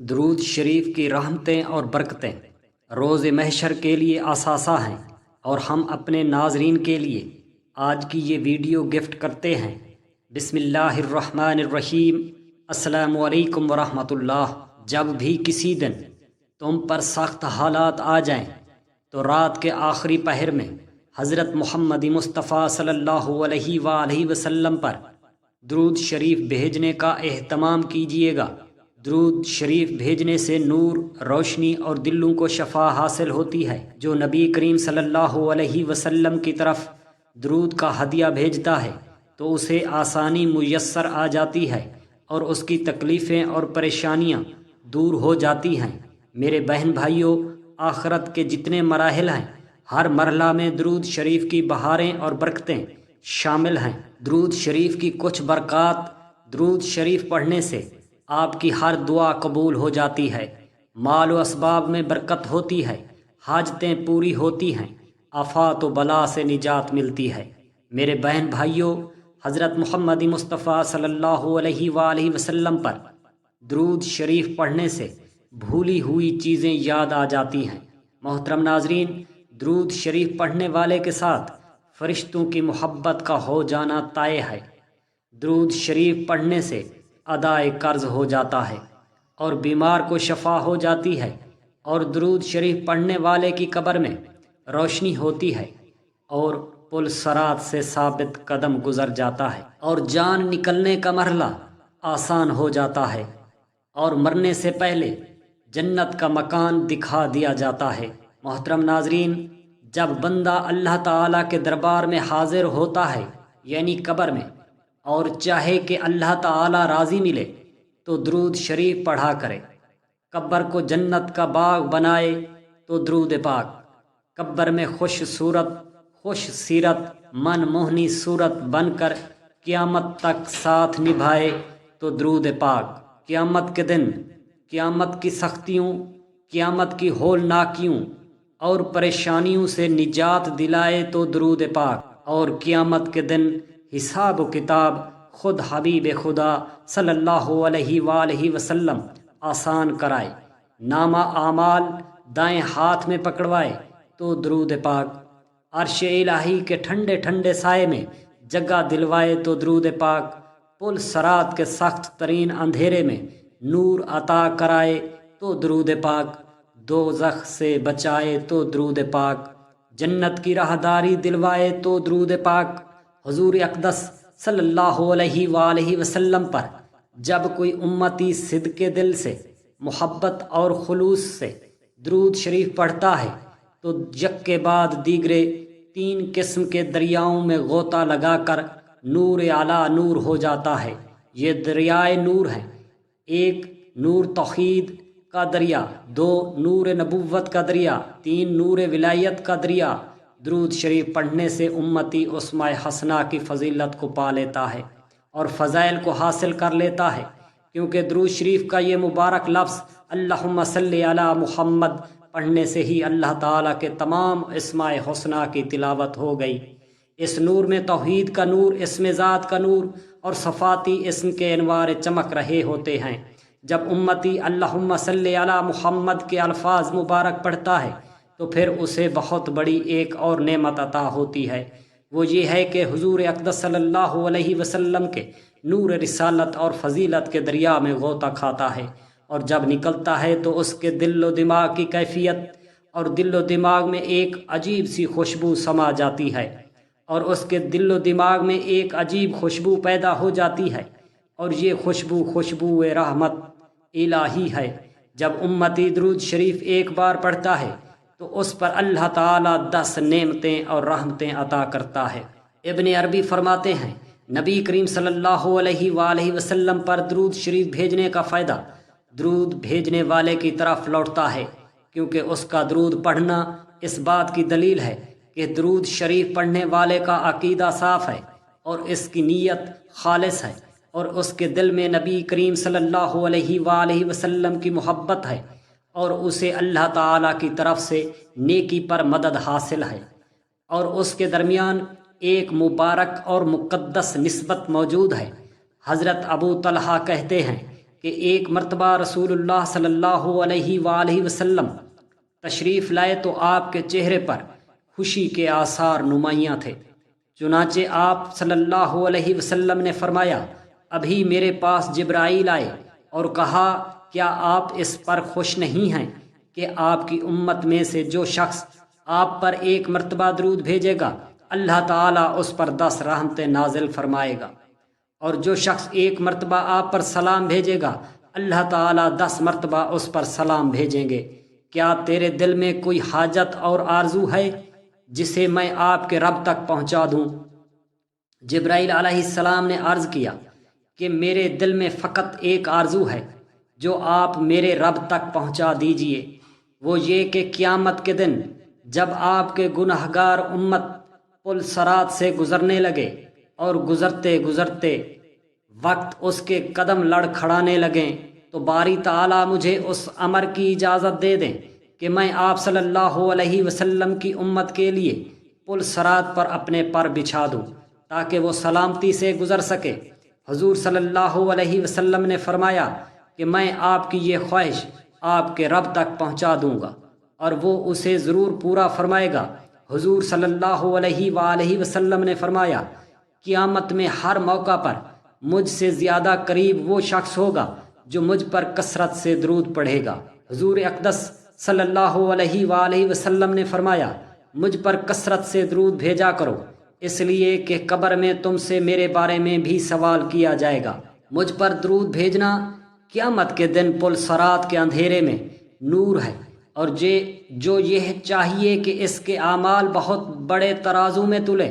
درود شریف کی رحمتیں اور برکتیں روز محشر کے لیے اثاثہ ہیں، اور ہم اپنے ناظرین کے لیے آج کی یہ ویڈیو گفٹ کرتے ہیں۔ بسم اللہ الرحمن الرحیم۔ السلام علیکم ورحمۃ اللہ۔ جب بھی کسی دن تم پر سخت حالات آ جائیں تو رات کے آخری پہر میں حضرت محمد مصطفیٰ صلی اللہ علیہ وآلہ وسلم پر درود شریف بھیجنے کا اہتمام کیجیے گا۔ درود شریف بھیجنے سے نور، روشنی اور دلوں کو شفا حاصل ہوتی ہے۔ جو نبی کریم صلی اللہ علیہ وسلم کی طرف درود کا ہدیہ بھیجتا ہے تو اسے آسانی میسر آ جاتی ہے اور اس کی تکلیفیں اور پریشانیاں دور ہو جاتی ہیں۔ میرے بہن بھائیوں، آخرت کے جتنے مراحل ہیں ہر مرحلہ میں درود شریف کی بہاریں اور برکتیں شامل ہیں۔ درود شریف کی کچھ برکات۔ درود شریف پڑھنے سے آپ کی ہر دعا قبول ہو جاتی ہے، مال و اسباب میں برکت ہوتی ہے، حاجتیں پوری ہوتی ہیں، آفات و بلا سے نجات ملتی ہے۔ میرے بہن بھائیوں، حضرت محمد مصطفیٰ صلی اللہ علیہ وآلہ وسلم پر درود شریف پڑھنے سے بھولی ہوئی چیزیں یاد آ جاتی ہیں۔ محترم ناظرین، درود شریف پڑھنے والے کے ساتھ فرشتوں کی محبت کا ہو جانا طے ہے۔ درود شریف پڑھنے سے ادائے قرض ہو جاتا ہے اور بیمار کو شفا ہو جاتی ہے، اور درود شریف پڑھنے والے کی قبر میں روشنی ہوتی ہے، اور پل صراط سے ثابت قدم گزر جاتا ہے، اور جان نکلنے کا مرحلہ آسان ہو جاتا ہے، اور مرنے سے پہلے جنت کا مکان دکھا دیا جاتا ہے۔ محترم ناظرین، جب بندہ اللہ تعالیٰ کے دربار میں حاضر ہوتا ہے یعنی قبر میں، اور چاہے کہ اللہ تعالیٰ راضی ملے تو درود شریف پڑھا کرے۔ قبر کو جنت کا باغ بنائے تو درود پاک، قبر میں خوش صورت، خوش سیرت، من موہنی صورت بن کر قیامت تک ساتھ نبھائے تو درود پاک۔ قیامت کے دن قیامت کی سختیوں، قیامت کی ہولناکیوں اور پریشانیوں سے نجات دلائے تو درود پاک، اور قیامت کے دن حساب و کتاب خود حبیب خدا صلی اللہ علیہ وآلہ وسلم آسان کرائے، نامہ اعمال دائیں ہاتھ میں پکڑوائے تو درود پاک، عرش الہی کے ٹھنڈے ٹھنڈے سائے میں جگہ دلوائے تو درود پاک، پل صراط کے سخت ترین اندھیرے میں نور عطا کرائے تو درود پاک، دوزخ سے بچائے تو درود پاک، جنت کی راہداری دلوائے تو درود پاک۔ حضور اقدس صلی اللہ علیہ وآلہ وسلم پر جب کوئی امتی صدق دل سے، محبت اور خلوص سے درود شریف پڑھتا ہے تو یک کے بعد دیگرے 3 قسم کے دریاؤں میں غوطہ لگا کر نور اعلیٰ نور ہو جاتا ہے۔ یہ دریائے نور ہیں: 1 نور توحید کا دریا، 2 نور نبوت کا دریا، 3 نور ولایت کا دریا۔ درود شریف پڑھنے سے امتی اسماء حسنہ کی فضیلت کو پا لیتا ہے اور فضائل کو حاصل کر لیتا ہے، کیونکہ درود شریف کا یہ مبارک لفظ اللہم صلی علی محمد پڑھنے سے ہی اللہ تعالیٰ کے تمام اسماء حسنہ کی تلاوت ہو گئی۔ اس نور میں توحید کا نور، اسم ذات کا نور اور صفاتی اسم کے انوار چمک رہے ہوتے ہیں۔ جب امتی اللہم صلی علی محمد کے الفاظ مبارک پڑھتا ہے تو پھر اسے بہت بڑی ایک اور نعمت عطا ہوتی ہے، وہ یہ ہے کہ حضور اقدس صلی اللہ علیہ وسلم کے نور رسالت اور فضیلت کے دریا میں غوطہ کھاتا ہے، اور جب نکلتا ہے تو اس کے دل و دماغ کی کیفیت اور دل و دماغ میں ایک عجیب سی خوشبو سما جاتی ہے، اور اس کے دل و دماغ میں ایک عجیب خوشبو پیدا ہو جاتی ہے، اور یہ خوشبو رحمت الہی ہے۔ جب امتی درود شریف ایک بار پڑھتا ہے تو اس پر اللہ تعالیٰ 10 نعمتیں اور رحمتیں عطا کرتا ہے۔ ابن عربی فرماتے ہیں، نبی کریم صلی اللہ علیہ وآلہ وسلم پر درود شریف بھیجنے کا فائدہ درود بھیجنے والے کی طرف لوٹتا ہے، کیونکہ اس کا درود پڑھنا اس بات کی دلیل ہے کہ درود شریف پڑھنے والے کا عقیدہ صاف ہے اور اس کی نیت خالص ہے، اور اس کے دل میں نبی کریم صلی اللہ علیہ وآلہ وسلم کی محبت ہے، اور اسے اللہ تعالیٰ کی طرف سے نیکی پر مدد حاصل ہے، اور اس کے درمیان ایک مبارک اور مقدس نسبت موجود ہے۔ حضرت ابو طلحہ کہتے ہیں، کہ ایک مرتبہ رسول اللہ صلی اللہ علیہ وآلہ وسلم تشریف لائے تو آپ کے چہرے پر خوشی کے آثار نمایاں تھے۔ چنانچہ آپ صلی اللہ علیہ وسلم نے فرمایا، ابھی میرے پاس جبرائیل آئے اور کہا، کیا آپ اس پر خوش نہیں ہیں کہ آپ کی امت میں سے جو شخص آپ پر ایک مرتبہ درود بھیجے گا اللہ تعالیٰ اس پر 10 رحمتیں نازل فرمائے گا، اور جو شخص ایک مرتبہ آپ پر سلام بھیجے گا اللہ تعالیٰ 10 مرتبہ اس پر سلام بھیجیں گے۔ کیا تیرے دل میں کوئی حاجت اور آرزو ہے جسے میں آپ کے رب تک پہنچا دوں؟ جبرائیل علیہ السلام نے عرض کیا کہ میرے دل میں فقط ایک آرزو ہے جو آپ میرے رب تک پہنچا دیجئے، وہ یہ کہ قیامت کے دن جب آپ کے گنہگار امت پل صراط سے گزرنے لگے اور گزرتے گزرتے وقت اس کے قدم لڑکھڑانے لگیں تو باری تعالیٰ مجھے اس امر کی اجازت دے دیں کہ میں آپ صلی اللہ علیہ وسلم کی امت کے لیے پل صراط پر اپنے پر بچھا دوں تاکہ وہ سلامتی سے گزر سکے۔ حضور صلی اللہ علیہ وسلم نے فرمایا کہ میں آپ کی یہ خواہش آپ کے رب تک پہنچا دوں گا اور وہ اسے ضرور پورا فرمائے گا۔ حضور صلی اللہ علیہ وآلہ وسلم نے فرمایا، قیامت میں ہر موقع پر مجھ سے زیادہ قریب وہ شخص ہوگا جو مجھ پر کثرت سے درود پڑھے گا۔ حضور اقدس صلی اللہ علیہ وآلہ وسلم نے فرمایا، مجھ پر کثرت سے درود بھیجا کرو، اس لیے کہ قبر میں تم سے میرے بارے میں بھی سوال کیا جائے گا۔ مجھ پر درود بھیجنا قیامت کے دن پل صراط کے اندھیرے میں نور ہے، اور جو یہ چاہیے کہ اس کے اعمال بہت بڑے ترازو میں تلے،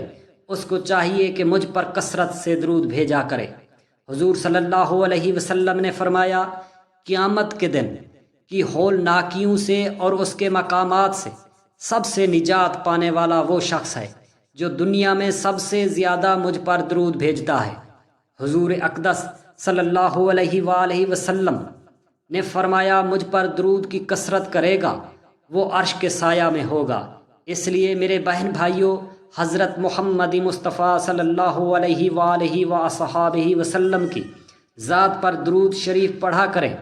اس کو چاہیے کہ مجھ پر کثرت سے درود بھیجا کرے۔ حضور صلی اللہ علیہ وسلم نے فرمایا، قیامت کے دن کی ہولناکیوں سے اور اس کے مقامات سے سب سے نجات پانے والا وہ شخص ہے جو دنیا میں سب سے زیادہ مجھ پر درود بھیجتا ہے۔ حضور اقدس صلی اللہ علیہ وآلہ وسلم نے فرمایا، مجھ پر درود کی کثرت کرے گا وہ عرش کے سایہ میں ہوگا۔ اس لیے میرے بہن بھائیوں، حضرت محمد مصطفیٰ صلی اللہ علیہ وآلہ وصحابہ وسلم کی ذات پر درود شریف پڑھا کریں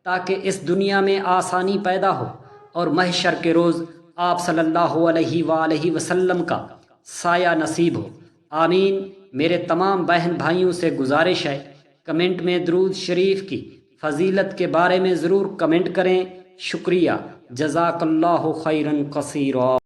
تاکہ اس دنیا میں آسانی پیدا ہو اور محشر کے روز آپ صلی اللہ علیہ وآلہ وسلم کا سایہ نصیب ہو۔ آمین۔ میرے تمام بہن بھائیوں سے گزارش ہے، کمنٹ میں درود شریف کی فضیلت کے بارے میں ضرور کمنٹ کریں۔ شکریہ، جزاک اللہ خیرا کثیرا۔